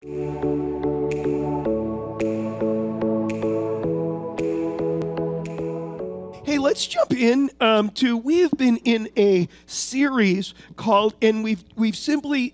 Hey, let's jump in we have been in a series called, and we've simply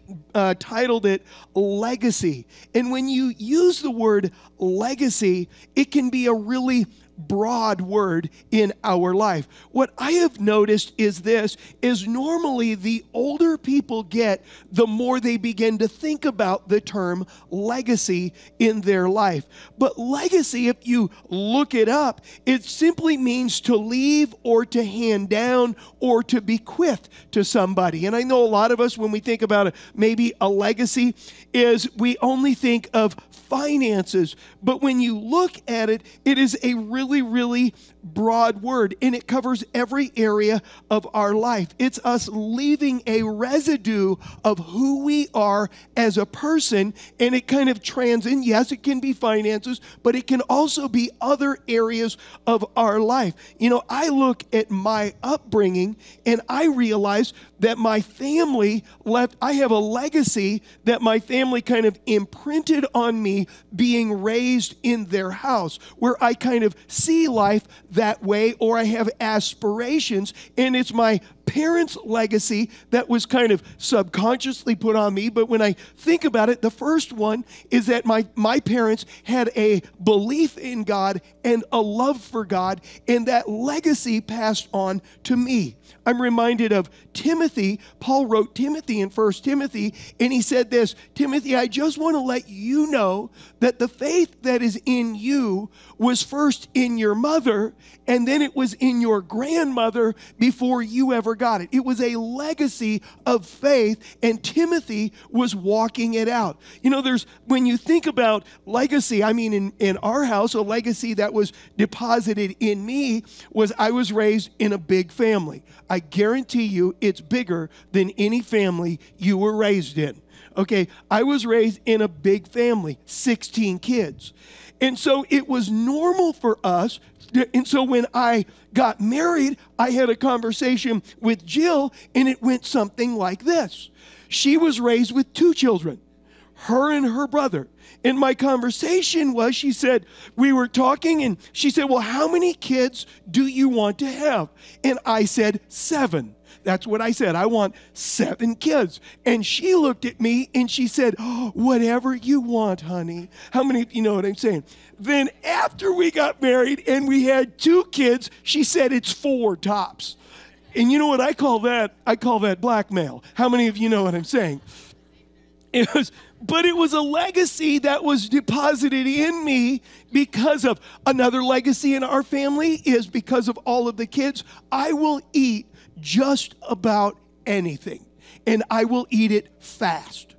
titled it Legacy. And when you use the word legacy, it can be a really broad word in our life. What I have noticed is normally the older people get, the more they begin to think about the term legacy in their life. But legacy, if you look it up, it simply means to leave or to hand down or to bequeath to somebody. And I know a lot of us, when we think about maybe a legacy, is we only think of finances. But when you look at it, it is a really, really broad word, and it covers every area of our life. It's us leaving a residue of who we are as a person, and it kind of transcends. Yes, it can be finances, but it can also be other areas of our life. You know, I look at my upbringing, and I realize that my family I have a legacy that my family kind of imprinted on me being raised in their house, where I kind of see life that way, or I have aspirations, and it's my parents' legacy that was kind of subconsciously put on me. But when I think about it, the first one is that my parents had a belief in God and a love for God, and that legacy passed on to me. I'm reminded of Timothy. Paul wrote Timothy in 1 Timothy, and he said this, "Timothy, I just want to let you know that the faith that is in you was first in your mother, and then it was in your grandmother before you ever got it." It was a legacy of faith, and Timothy was walking it out. You know, when you think about legacy, I mean, in our house, a legacy that was deposited in me was I was raised in a big family. I guarantee you it's bigger than any family you were raised in. Okay, I was raised in a big family, 16 kids. And so it was normal for us. And so when I got married, I had a conversation with Jill, and it went something like this. She was raised with 2 children, her and her brother. And my conversation was, she said, we were talking, and she said, well, how many kids do you want to have? And I said, 7. That's what I said. I want 7 kids. And she looked at me and she said, oh, whatever you want, honey. How many of you know what I'm saying? Then after we got married and we had 2 kids, she said it's 4 tops. And you know what I call that? I call that blackmail. How many of you know what I'm saying? But it was a legacy that was deposited in me because of another legacy in our family is because of all of the kids. I will eat just about anything, and I will eat it fast.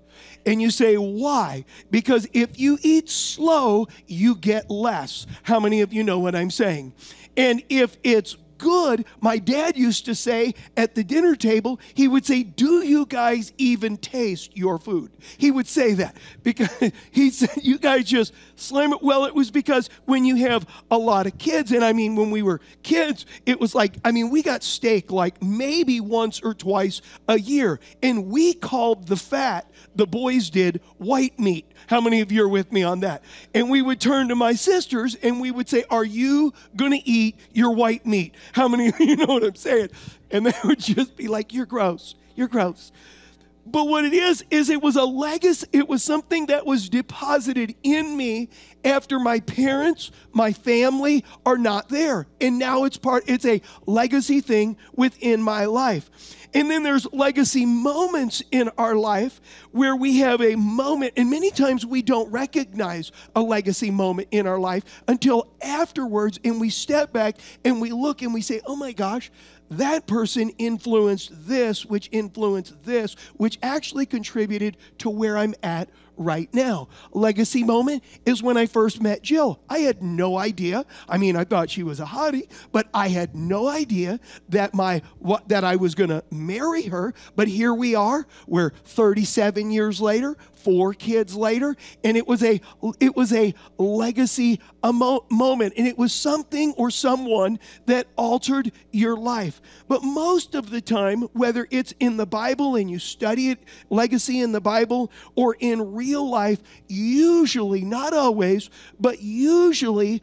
And you say, why? Because if you eat slow, you get less. How many of you know what I'm saying? And if it's good, my dad used to say at the dinner table, he would say, do you guys even taste your food? He would say that because he said, you guys just slam it. Well, it was because when you have a lot of kids, and I mean, when we were kids, it was like, I mean, we got steak like maybe once or twice a year, and we called the fat, the boys did, white meat. How many of you are with me on that? And we would turn to my sisters and we would say, are you going to eat your white meat? How many of you know what I'm saying? And they would just be like, you're gross. You're gross. But what it is it was a legacy. It was something that was deposited in me after my parents, my family are not there. And now it's a legacy thing within my life. And then there's legacy moments in our life where we have a moment, and many times we don't recognize a legacy moment in our life until afterwards, and we step back and we look and we say, oh my gosh, that person influenced this, which actually contributed to where I'm at right now. Legacy moment is when I first met Jill. I had no idea. I mean, I thought she was a hottie, but I had no idea that that I was going to marry her. But here we are. We're 37 years later, 4 kids later, and it was a legacy moment, and it was something or someone that altered your life. But most of the time, whether it's in the Bible and you study it, legacy in the Bible, or in real real life, usually, not always, but usually,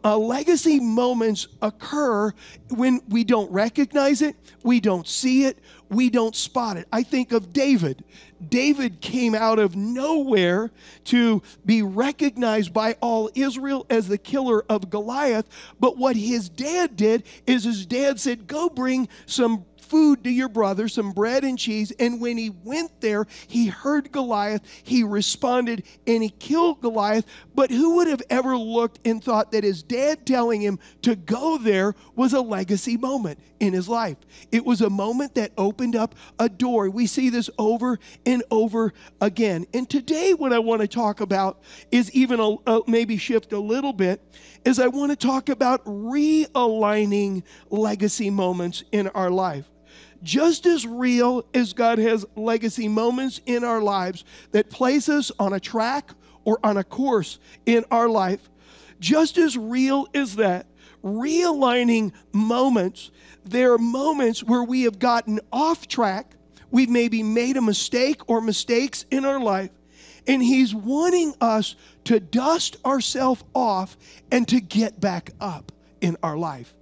legacy moments occur when we don't recognize it, we don't see it, we don't spot it. I think of David. David came out of nowhere to be recognized by all Israel as the killer of Goliath. But what his dad did is his dad said, go bring some food to your brother, some bread and cheese. And when he went there, he heard Goliath, he responded, and he killed Goliath. But who would have ever looked and thought that his dad telling him to go there was a legacy moment in his life? It was a moment that opened up a door. We see this over and over again. And today what I want to talk about is even maybe shift a little bit, is I want to talk about realigning legacy moments in our life. Just as real as God has legacy moments in our lives that place us on a track or on a course in our life, just as real as that, realigning moments, there are moments where we have gotten off track, we've maybe made a mistake or mistakes in our life, and He's wanting us to dust ourselves off and to get back up in our life.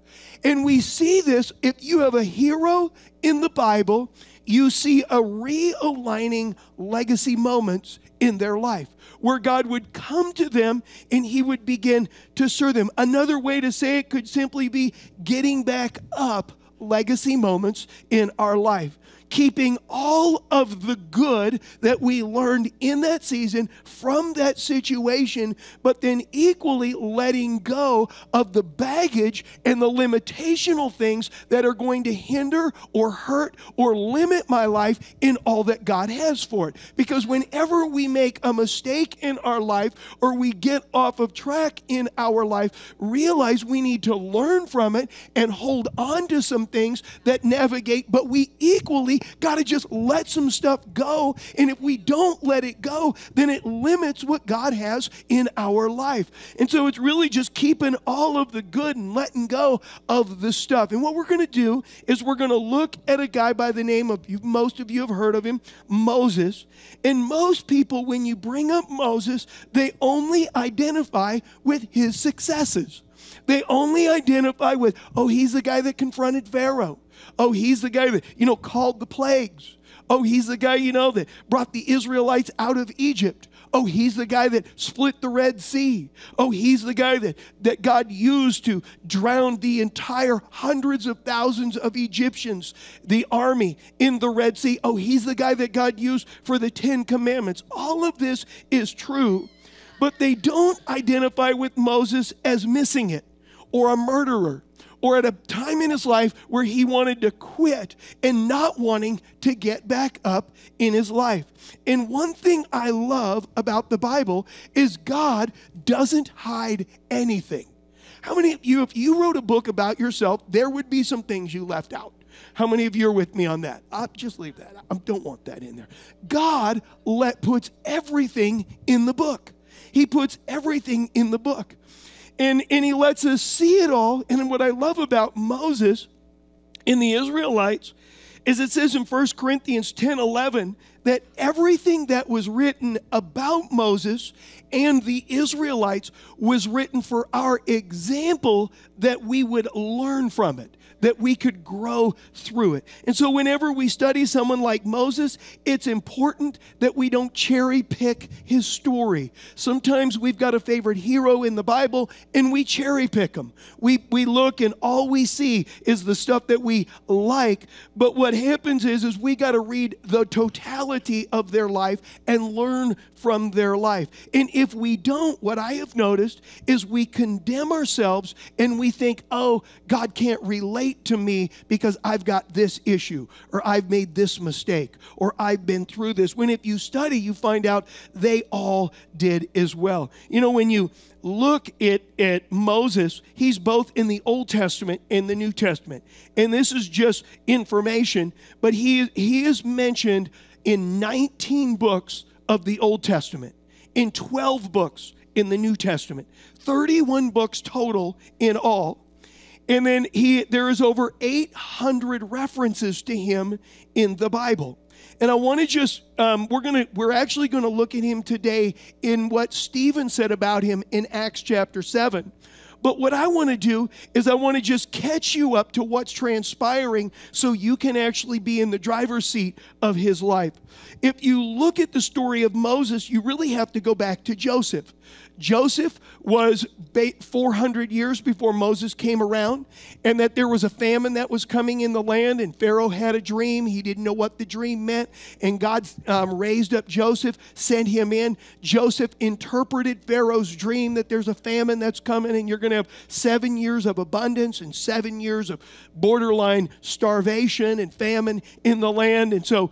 And we see this, if you have a hero in the Bible, you see a realigning legacy moments in their life where God would come to them and He would begin to serve them. Another way to say it could simply be getting back up legacy moments in our life. Keeping all of the good that we learned in that season from that situation, but then equally letting go of the baggage and the limitational things that are going to hinder or hurt or limit my life in all that God has for it. Because whenever we make a mistake in our life or we get off of track in our life, realize we need to learn from it and hold on to some things that navigate, but we equally got to just let some stuff go. And if we don't let it go, then it limits what God has in our life. And so it's really just keeping all of the good and letting go of the stuff. And what we're going to do is we're going to look at a guy by the name of, most of you have heard of him, Moses. And most people, when you bring up Moses, they only identify with his successes. They only identify with, oh, he's the guy that confronted Pharaoh. Oh, he's the guy that, called the plagues. Oh, he's the guy, that brought the Israelites out of Egypt. Oh, he's the guy that split the Red Sea. Oh, he's the guy that God used to drown the entire hundreds of thousands of Egyptians, the army in the Red Sea. Oh, he's the guy that God used for the 10 Commandments. All of this is true, but they don't identify with Moses as missing it or a murderer, or at a time in his life where he wanted to quit and not wanting to get back up in his life. And one thing I love about the Bible is God doesn't hide anything. How many of you, if you wrote a book about yourself, there would be some things you left out? How many of you are with me on that? I'll just leave that. I don't want that in there. God puts everything in the book. He puts everything in the book. And He lets us see it all. And what I love about Moses and the Israelites is it says in 1 Corinthians 10:11 that everything that was written about Moses and the Israelites was written for our example, that we would learn from it, that we could grow through it. And so whenever we study someone like Moses, it's important that we don't cherry pick his story. Sometimes we've got a favorite hero in the Bible and we cherry pick them. We look and all we see is the stuff that we like. But what happens is we got to read the totality of their life and learn from their life. And if we don't, what I have noticed is we condemn ourselves and we think, oh, God can't relate to me because I've got this issue, or I've made this mistake, or I've been through this. When if you study, you find out they all did as well. When you look at Moses, he's both in the Old Testament and the New Testament. And this is just information, but he is mentioned in 19 books of the Old Testament, in 12 books in the New Testament, 31 books total in all. And then there is over 800 references to him in the Bible. And I want to just, we're actually going to look at him today in what Stephen said about him in Acts chapter 7. But what I want to do is I want to just catch you up to what's transpiring so you can actually be in the driver's seat of his life. If you look at the story of Moses, you really have to go back to Joseph. Joseph was 400 years before Moses came around, and that there was a famine that was coming in the land, and Pharaoh had a dream. He didn't know what the dream meant, and God raised up Joseph, sent him in. Joseph interpreted Pharaoh's dream that there's a famine that's coming, and you're going to have 7 years of abundance and 7 years of borderline starvation and famine in the land. And so,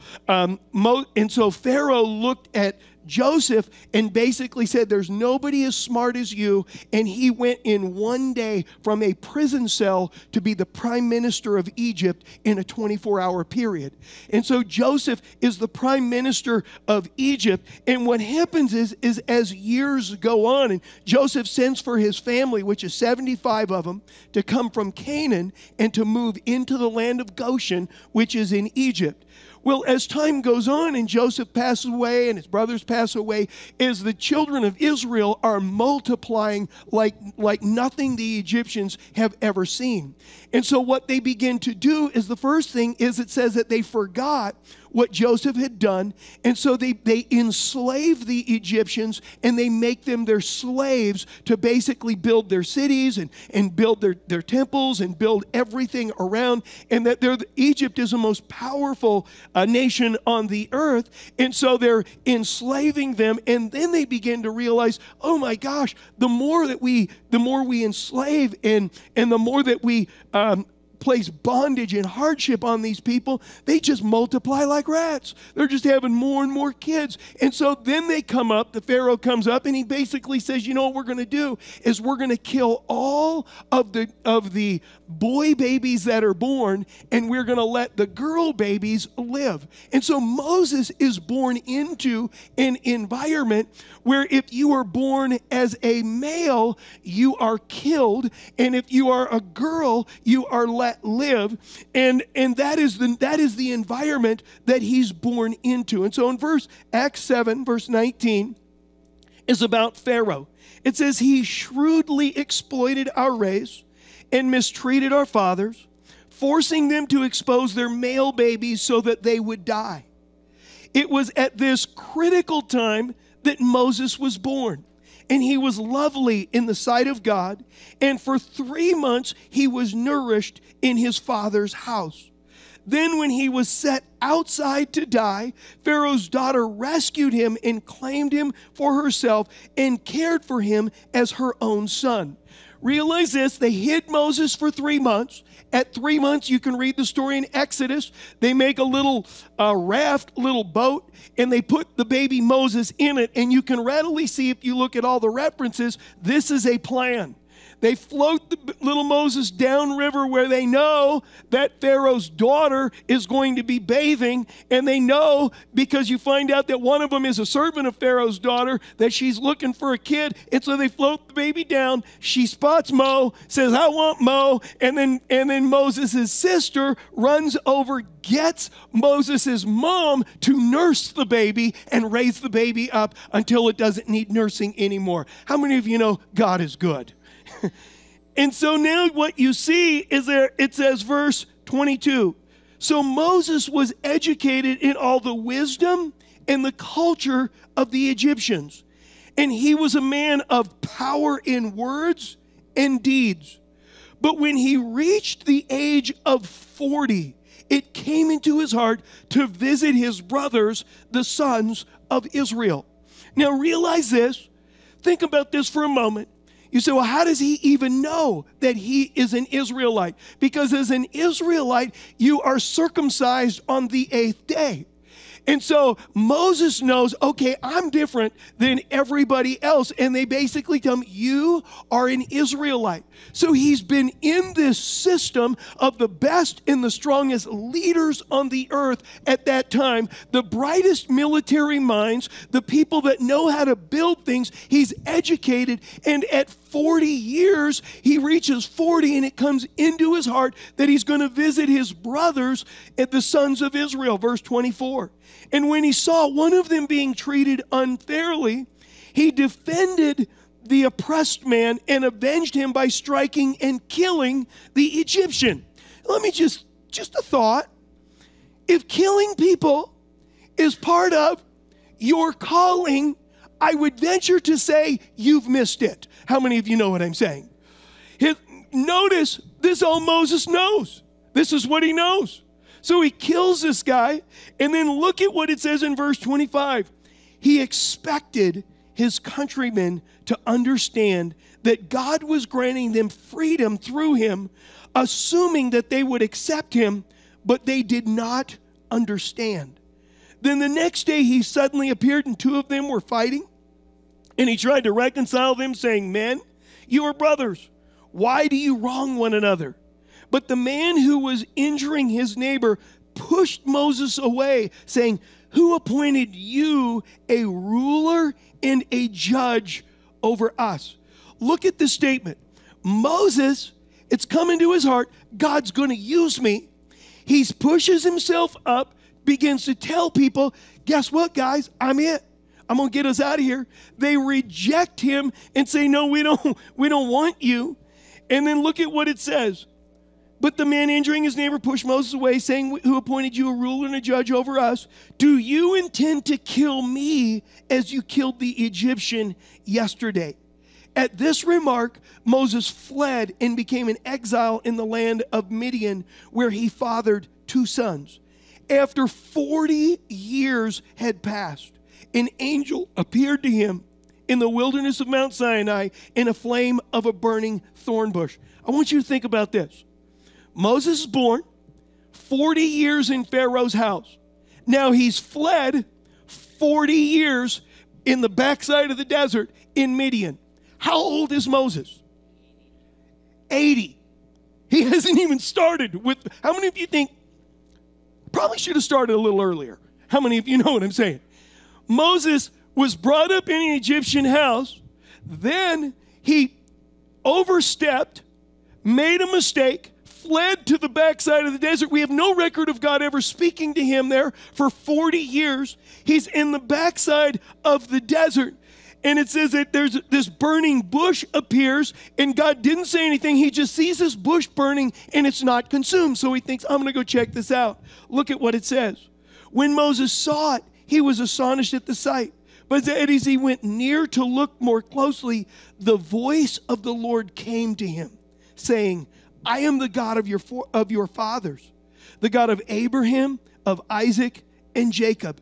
Pharaoh looked at Joseph and basically said, there's nobody as smart as you. And he went in one day from a prison cell to be the prime minister of Egypt in a 24-hour period. And so Joseph is the prime minister of Egypt. And what happens is as years go on, and Joseph sends for his family, which is 75 of them, to come from Canaan and to move into the land of Goshen, which is in Egypt. Well, as time goes on and Joseph passes away and his brothers pass away, as the children of Israel are multiplying like nothing the Egyptians have ever seen. And so what they begin to do is, the first thing is, it says that they forgot what Joseph had done, and so they enslave the Egyptians, and they make them their slaves to basically build their cities and build their temples and build everything around, and that Egypt is the most powerful nation on the earth, and so they're enslaving them, and then they begin to realize, oh my gosh, the more we enslave and the more that we place bondage and hardship on these people, they just multiply like rats. They're just having more and more kids. And so then the Pharaoh comes up, and he basically says, you know what we're going to do is we're going to kill all of the boy babies that are born, and we're going to let the girl babies live. And so Moses is born into an environment where if you are born as a male, you are killed, and if you are a girl, you are let live, and that is the environment that he's born into. And so in Acts 7, verse 19, is about Pharaoh. It says, he shrewdly exploited our race and mistreated our fathers, forcing them to expose their male babies so that they would die. It was at this critical time that Moses was born. And he was lovely in the sight of God, and for 3 months he was nourished in his father's house. Then when he was set outside to die, Pharaoh's daughter rescued him and claimed him for herself and cared for him as her own son. Realize this, they hid Moses for 3 months. At 3 months, you can read the story in Exodus. They make a little raft, little boat, and they put the baby Moses in it. And you can readily see, if you look at all the references, this is a plan. They float the little Moses downriver where they know that Pharaoh's daughter is going to be bathing. And they know, because you find out that one of them is a servant of Pharaoh's daughter, that she's looking for a kid. And so they float the baby down. She spots Mo, says, I want Mo. And then Moses' sister runs over, gets Moses' mom to nurse the baby and raise the baby up until it doesn't need nursing anymore. How many of you know God is good? And so now what you see is it says, verse 22, so Moses was educated in all the wisdom and the culture of the Egyptians, and he was a man of power in words and deeds. But when he reached the age of 40, it came into his heart to visit his brothers, the sons of Israel. Now realize this. Think about this for a moment. You say, well, how does he even know that he is an Israelite? Because as an Israelite, you are circumcised on the 8th day. And so Moses knows, okay, I'm different than everybody else. And they basically tell him, you are an Israelite. So he's been in this system of the best and the strongest leaders on the earth at that time, the brightest military minds, the people that know how to build things. He's educated. And at 40 years, he reaches 40, and it comes into his heart that he's going to visit his brothers at the sons of Israel. Verse 24. And when he saw one of them being treated unfairly, he defended the oppressed man and avenged him by striking and killing the Egyptian. Let me just a thought. If killing people is part of your calling, I would venture to say you've missed it. How many of you know what I'm saying? Notice, this is all Moses knows. This is what he knows. So he kills this guy, and then look at what it says in verse 25. He expected his countrymen to understand that God was granting them freedom through him, assuming that they would accept him, but they did not understand. Then the next day he suddenly appeared, and two of them were fighting, and he tried to reconcile them, saying, "Men, you are brothers. Why do you wrong one another?" But the man who was injuring his neighbor pushed Moses away, saying, "Who appointed you a ruler and a judge over us?" Look at this statement. Moses, it's come into his heart, God's going to use me. He pushes himself up, begins to tell people, guess what, guys? I'm it. I'm going to get us out of here. They reject him and say, no, we don't want you. And then look at what it says. But the man injuring his neighbor pushed Moses away, saying, "Who appointed you a ruler and a judge over us? Do you intend to kill me as you killed the Egyptian yesterday?" At this remark, Moses fled and became an exile in the land of Midian, where he fathered two sons. After 40 years had passed, an angel appeared to him in the wilderness of Mount Sinai in a flame of a burning thorn bush. I want you to think about this. Moses is born, 40 years in Pharaoh's house. Now he's fled 40 years in the backside of the desert in Midian. How old is Moses? 80. He hasn't even started with, how many of you think, probably should have started a little earlier. How many of you know what I'm saying? Moses was brought up in an Egyptian house. Then he overstepped, made a mistake, fled to the backside of the desert. We have no record of God ever speaking to him there for 40 years. He's in the backside of the desert. And it says that there's this burning bush appears, and God didn't say anything. He just sees this bush burning, and it's not consumed. So he thinks, I'm going to go check this out. Look at what it says. When Moses saw it, he was astonished at the sight. But as he went near to look more closely, the voice of the Lord came to him, saying, I am the God of your fathers, the God of Abraham, of Isaac, and Jacob.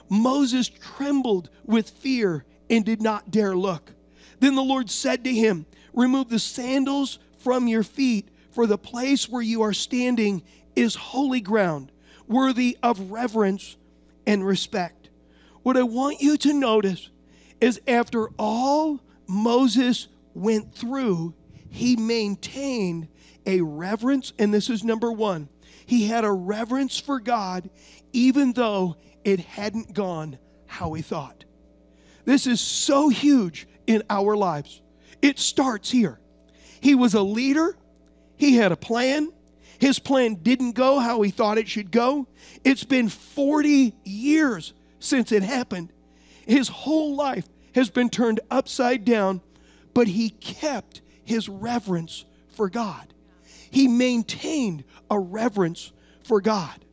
Moses trembled with fear and did not dare look. Then the Lord said to him, remove the sandals from your feet, for the place where you are standing is holy ground, worthy of reverence and respect. What I want you to notice is after all Moses went through, he maintained a reverence, and this is number one. He had a reverence for God even though it hadn't gone how he thought. This is so huge in our lives. It starts here. He was a leader. He had a plan. His plan didn't go how he thought it should go. It's been 40 years since it happened. His whole life has been turned upside down, but he kept his reverence for God. He maintained a reverence for God.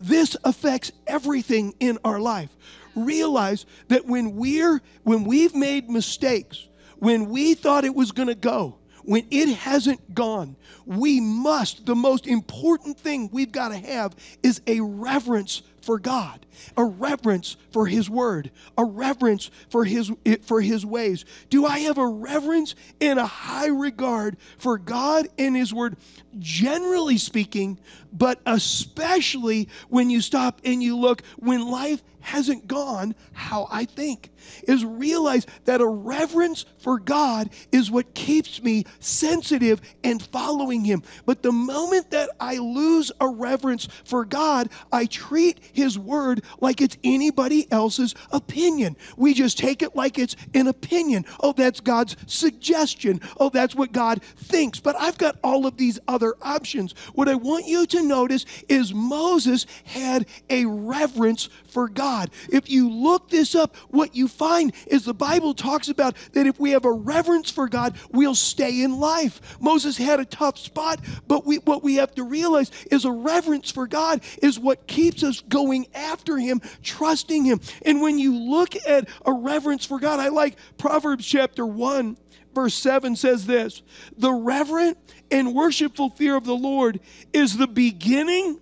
This affects everything in our life. Realize that when we've made mistakes, when we thought it was going to go, when it hasn't gone, the most important thing we've got to have is a reverence for God, a reverence for His Word, a reverence for His ways. Do I have a reverence and a high regard for God and His Word, generally speaking, but especially when you stop and you look when life hasn't gone how I think? Is realize that a reverence for God is what keeps me sensitive and following Him. But the moment that I lose a reverence for God, I treat his word like it's anybody else's opinion. We just take it like it's an opinion. Oh, that's God's suggestion. Oh, that's what God thinks. But I've got all of these other options. What I want you to notice is Moses had a reverence for God. If you look this up, what you find is the Bible talks about that if we have a reverence for God, we'll stay in life. Moses had a tough spot, but what we have to realize is a reverence for God is what keeps us going after him, trusting him. And when you look at a reverence for God, I like Proverbs chapter 1, verse 7 says this: the reverent and worshipful fear of the Lord is the beginning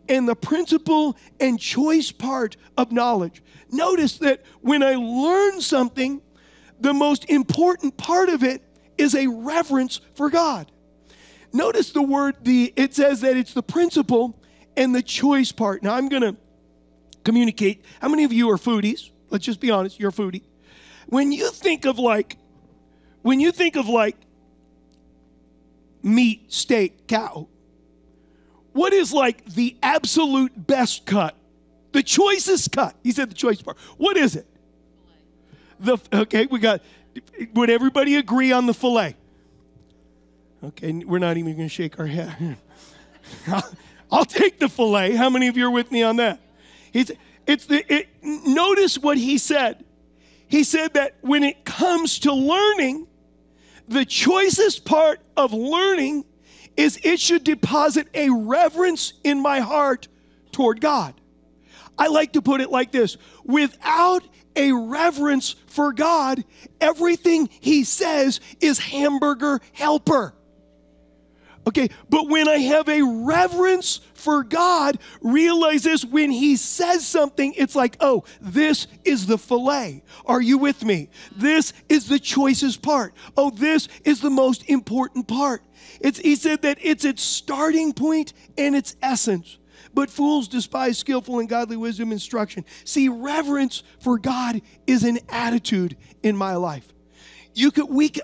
and the principal and choice part of knowledge. Notice that when I learn something, the most important part of it is a reverence for God. Notice the word, it says that it's the principal and the choice part. Now I'm going to communicate. How many of you are foodies? Let's just be honest, you're a foodie. When you think of like meat, steak, cow, what is like the absolute best cut? The choicest cut. He said the choice part. What is it? Okay, would everybody agree on the filet? Okay, we're not even going to shake our head. I'll take the filet. How many of you are with me on that? Notice what he said. He said that when it comes to learning, the choicest part of learning is it should deposit a reverence in my heart toward God. I like to put it like this: without a reverence for God, everything he says is hamburger helper. Okay, but when I have a reverence for God, realize this: when he says something, it's like, oh, this is the filet. Are you with me? This is the choicest part. Oh, this is the most important part. He said that it's its starting point and its essence. But fools despise skillful and godly wisdom instruction. See, reverence for God is an attitude in my life.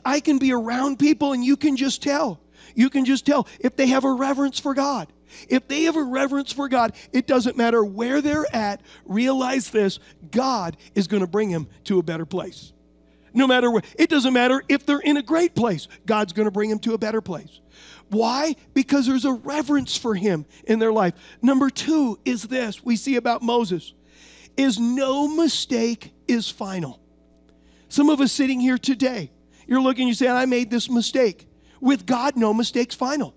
I can be around people and you can just tell. You can just tell if they have a reverence for God. If they have a reverence for God, it doesn't matter where they're at. Realize this: God is going to bring them to a better place. No matter where. It doesn't matter if they're in a great place. God's going to bring them to a better place. Why? Because there's a reverence for him in their life. Number two is this we see about Moses, is no mistake is final. Some of us sitting here today, you're looking, you say, I made this mistake. With God, no mistake's final.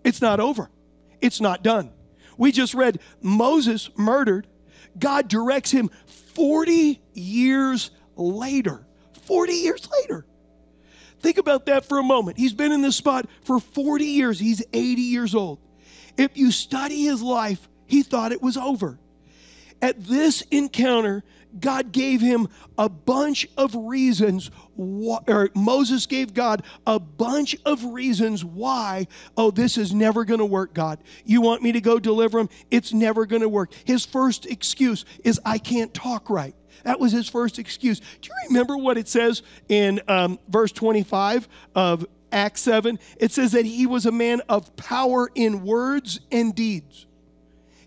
It's not over. It's not done. We just read Moses murdered. God directs him 40 years later. 40 years later. Think about that for a moment. He's been in this spot for 40 years. He's 80 years old. If you study his life, he thought it was over. At this encounter, God gave him a bunch of reasons, Moses gave God a bunch of reasons why, oh, this is never going to work, God. You want me to go deliver him? It's never going to work. His first excuse is, I can't talk right. That was his first excuse. Do you remember what it says in verse 25 of Acts 7? It says that he was a man of power in words and deeds.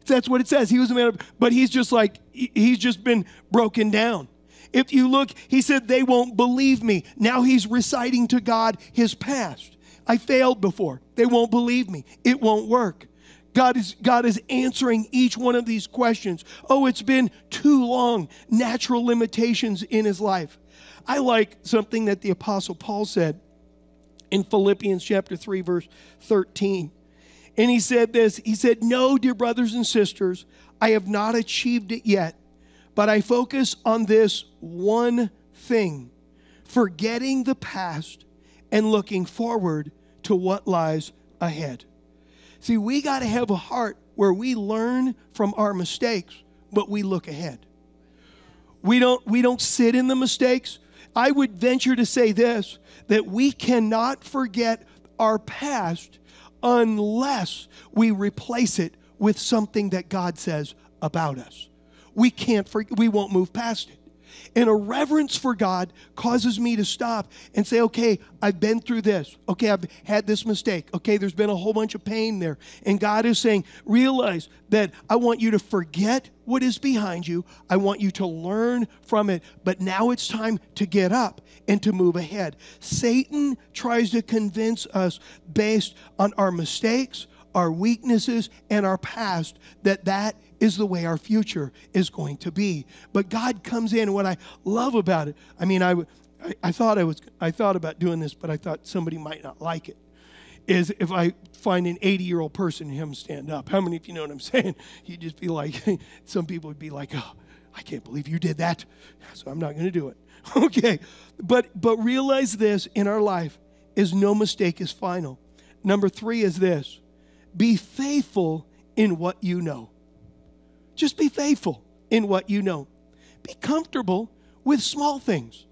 That's what it says. He was a man of, but he's just been broken down. If you look, he said, they won't believe me. Now he's reciting to God his past. I failed before. They won't believe me. It won't work. God is answering each one of these questions. Oh, it's been too long. Natural limitations in his life. I like something that the Apostle Paul said in Philippians chapter 3, verse 13. And he said this, he said, no, dear brothers and sisters, I have not achieved it yet, but I focus on this one thing, forgetting the past and looking forward to what lies ahead. See, we got to have a heart where we learn from our mistakes, but we look ahead. We don't sit in the mistakes. I would venture to say this, that we cannot forget our past unless we replace it with something that God says about us. We won't move past it. And a reverence for God causes me to stop and say, okay, I've been through this. Okay, I've had this mistake. Okay, there's been a whole bunch of pain there. And God is saying, realize that I want you to forget what is behind you. I want you to learn from it. But now it's time to get up and to move ahead. Satan tries to convince us based on our mistakes, our weaknesses, and our past that is the way our future is going to be. But God comes in, and what I love about it, I mean, I thought about doing this, but I thought somebody might not like it, is if I find an 80-year-old person and have them stand up. How many of you know what I'm saying? You'd just be like, some people would be like, oh, I can't believe you did that, so I'm not going to do it. Okay, but realize this in our life is no mistake is final. Number 3 is this. Be faithful in what you know. Just be faithful in what you know. Be comfortable with small things.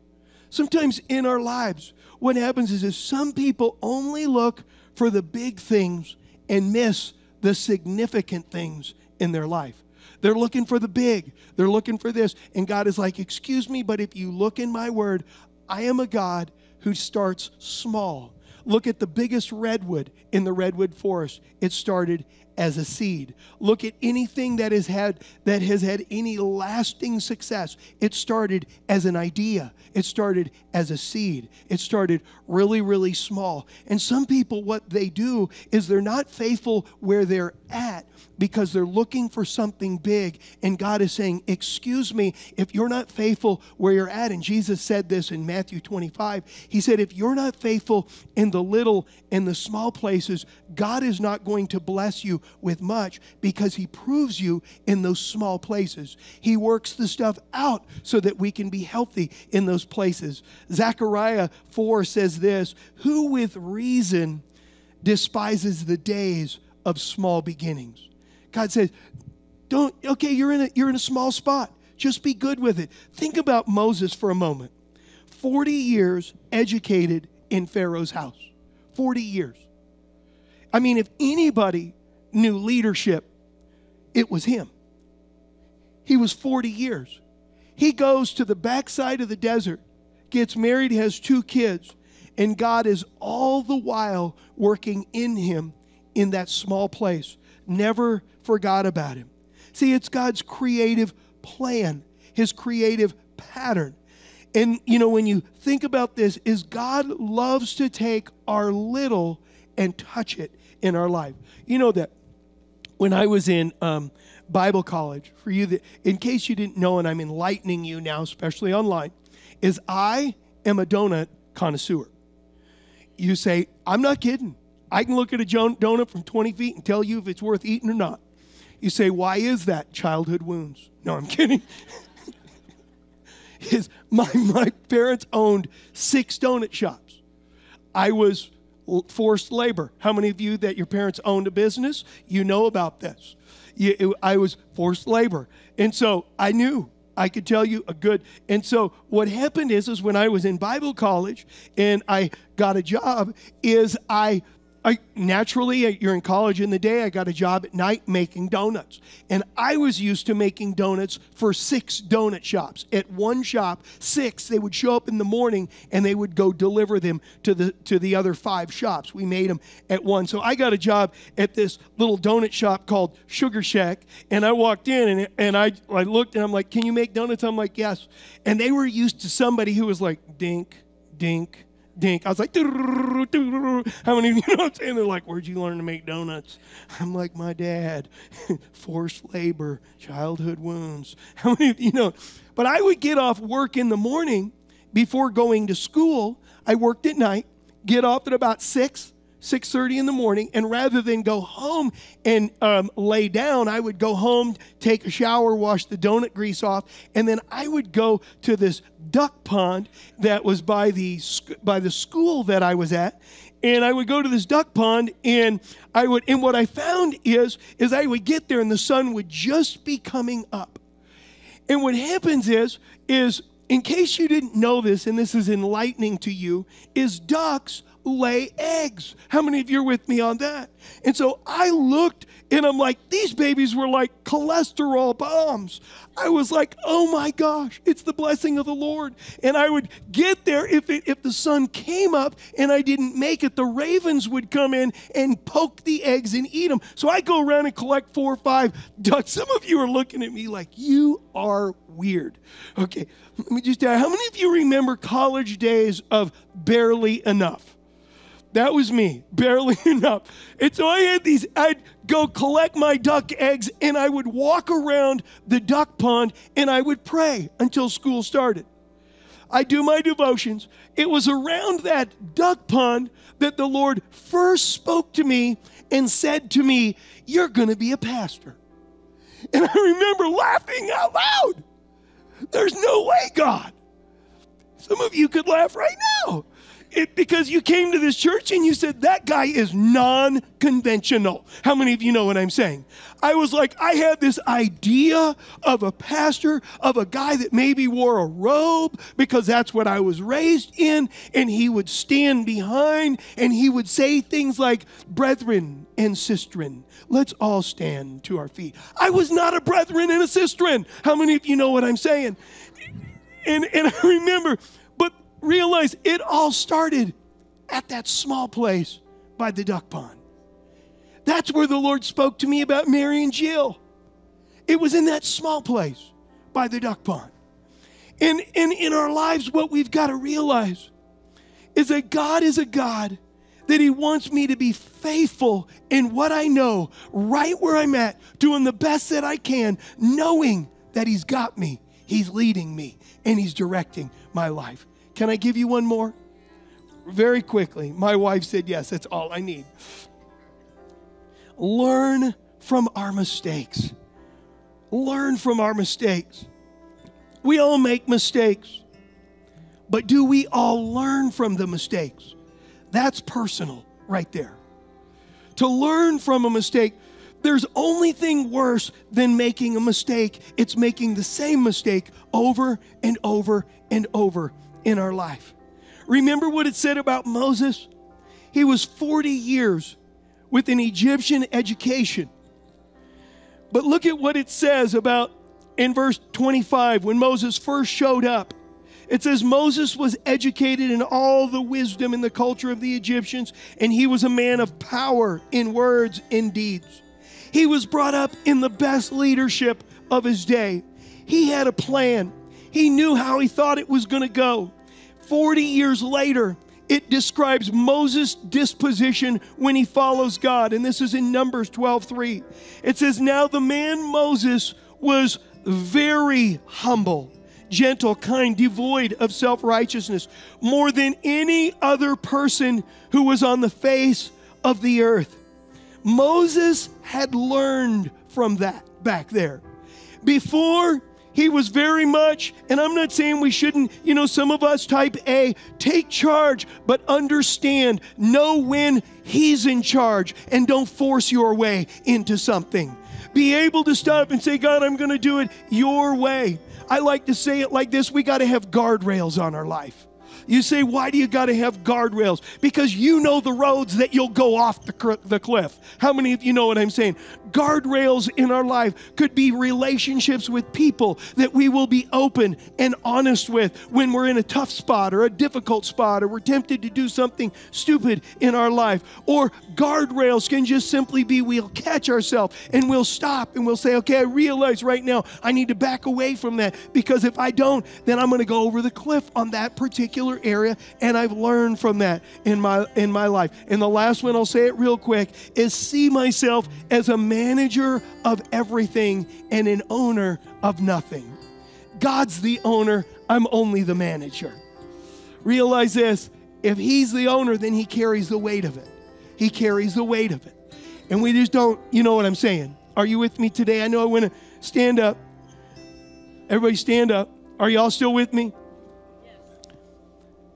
Sometimes in our lives, what happens is some people only look for the big things and miss the significant things in their life. They're looking for the big. They're looking for this. And God is like, excuse me, but if you look in my word, I am a God who starts small. Look at the biggest redwood in the redwood forest. It started as a seed. Look at anything that has had any lasting success. It started as an idea. It started as a seed. It started really, really small. And some people, what they do is they're not faithful where they're at because they're looking for something big. And God is saying, excuse me, if you're not faithful where you're at, and Jesus said this in Matthew 25, he said, if you're not faithful in the little and the small places, God is not going to bless you with much because he proves you in those small places. He works the stuff out so that we can be healthy in those places. Zechariah 4 says this, who with reason despises the days of small beginnings? God says, you're in a small spot. Just be good with it. Think about Moses for a moment. 40 years educated in Pharaoh's house. 40 years. I mean, if anybody knew leadership, it was him. He was 40 years. He goes to the backside of the desert, gets married, has 2 kids, and God is all the while working in him in that small place. Never forgot about him. See, it's God's creative plan, his creative pattern. And, when you think about this, is God loves to take our little and touch it in our life. You know that when I was in Bible college, for you, in case you didn't know, and I'm enlightening you now, especially online, is I am a donut connoisseur. You say, I'm not kidding. I can look at a donut from 20 feet and tell you if it's worth eating or not. You say, why is that? Childhood wounds. No, I'm kidding. My parents owned 6 donut shops. I was forced labor. How many of you that your parents owned a business, you know about this? I was forced labor. And so I knew. I could tell you a good. And so what happened is when I was in Bible college and I got a job, is I naturally, you're in college in the day, I got a job at night making donuts. And I was used to making donuts for 6 donut shops. At one shop, 6, they would show up in the morning and they would go deliver them to the other 5 shops. We made them at one. So I got a job at this little donut shop called Sugar Shack. And I walked in and I looked and I'm like, can you make donuts? I'm like, yes. And they were used to somebody who was like, dink, dink, dink. I was like, how many of you know what I'm saying? They're like, where'd you learn to make donuts? I'm like, my dad. Forced labor, childhood wounds. How many of you know? But I would get off work in the morning before going to school. I worked at night, get off at about 6:30 in the morning, and rather than go home and lay down, I would go home, take a shower, wash the donut grease off, and then I would go to this duck pond that was by the school that I was at, and I would go to this duck pond, and what I found is I would get there and the sun would just be coming up. And what happens is in case you didn't know this, and this is enlightening to you, is ducks lay eggs. How many of you are with me on that? And so I looked and I'm like, these babies were like cholesterol bombs. I was like, oh my gosh, it's the blessing of the Lord. And I would get there if the sun came up and I didn't make it, the ravens would come in and poke the eggs and eat them. So I go around and collect 4 or 5 ducks. Some of you are looking at me like, you are weird. Okay, let me just tell you, how many of you remember college days of barely enough? That was me, barely enough. And so I'd go collect my duck eggs and I would walk around the duck pond and I would pray until school started. I do my devotions. It was around that duck pond that the Lord first spoke to me and said to me, you're going to be a pastor. And I remember laughing out loud. There's no way, God. Some of you could laugh right now. Because you came to this church and you said, that guy is non-conventional. How many of you know what I'm saying? I was like, I had this idea of a pastor, of a guy that maybe wore a robe because that's what I was raised in, and he would stand behind and he would say things like, brethren and sistren, let's all stand to our feet. I was not a brethren and a sistren. How many of you know what I'm saying? And I remember, realize it all started at that small place by the duck pond. That's where the Lord spoke to me about Mary and Jill. It was in that small place by the duck pond. And in our lives, what we've got to realize is that God is a God that He wants me to be faithful in what I know, right where I'm at, doing the best that I can, knowing that He's got me, He's leading me, and He's directing my life. Can I give you one more? Very quickly. My wife said yes, that's all I need. Learn from our mistakes. Learn from our mistakes. We all make mistakes. But do we all learn from the mistakes? That's personal right there. To learn from a mistake, there's only thing worse than making a mistake. It's making the same mistake over and over and over in our life. Remember what it said about Moses? He was 40 years with an Egyptian education. But look at what it says about in verse 25 when Moses first showed up. It says Moses was educated in all the wisdom and the culture of the Egyptians, and he was a man of power in words and deeds. He was brought up in the best leadership of his day. He had a plan. He knew how he thought it was going to go. 40 years later, it describes Moses' disposition when he follows God. And this is in Numbers 12:3. It says, now the man Moses was very humble, gentle, kind, devoid of self-righteousness, more than any other person who was on the face of the earth. Moses had learned from that back there. Before, he was very much, and I'm not saying we shouldn't, some of us type A, take charge, but understand, know when He's in charge, and don't force your way into something. Be able to stop and say, God, I'm going to do it your way. I like to say it like this: we got to have guardrails on our life. You say, why do you got to have guardrails? Because you know the roads that you'll go off the cliff. How many of you know what I'm saying? Guardrails in our life could be relationships with people that we will be open and honest with when we're in a tough spot or a difficult spot, or we're tempted to do something stupid in our life. Or guardrails can just simply be we'll catch ourselves and we'll stop and we'll say, okay, I realize right now I need to back away from that, because if I don't, then I'm going to go over the cliff on that particular area, and I've learned from that in my life. And the last one, I'll say it real quick, is see myself as a manager of everything and an owner of nothing. God's the owner, I'm only the manager. Realize this: if He's the owner, then He carries the weight of it. He carries the weight of it. And we just don't, you know what I'm saying? Are you with me today? I know I want to stand up. Everybody stand up. Are you all still with me?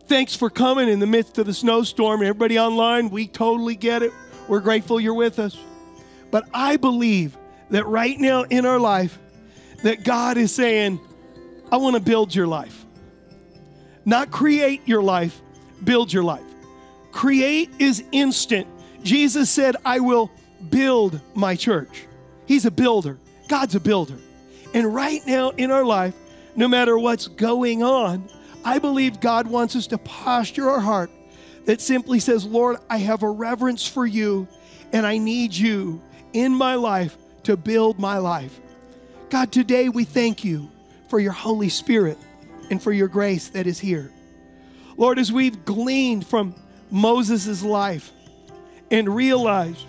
Thanks for coming in the midst of the snowstorm. Everybody online, we totally get it. We're grateful you're with us. But I believe that right now in our life, that God is saying, I want to build your life. Not create your life, build your life. Create is instant. Jesus said, I will build my church. He's a builder. God's a builder. And right now in our life, no matter what's going on, I believe God wants us to posture our heart that simply says, Lord, I have a reverence for you, and I need you in my life to build my life. God, today we thank you for your Holy Spirit and for your grace that is here. Lord, as we've gleaned from Moses' life and realized,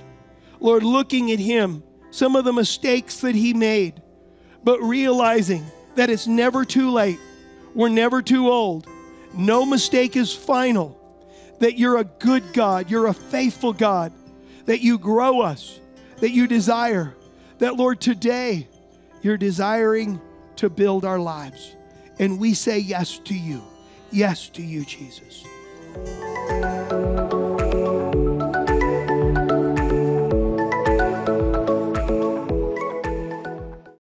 Lord, looking at him, some of the mistakes that he made, but realizing that it's never too late. We're never too old. No mistake is final. That you're a good God. You're a faithful God. That you grow us. That you desire. That, Lord, today you're desiring to build our lives. And we say yes to you. Yes to you, Jesus.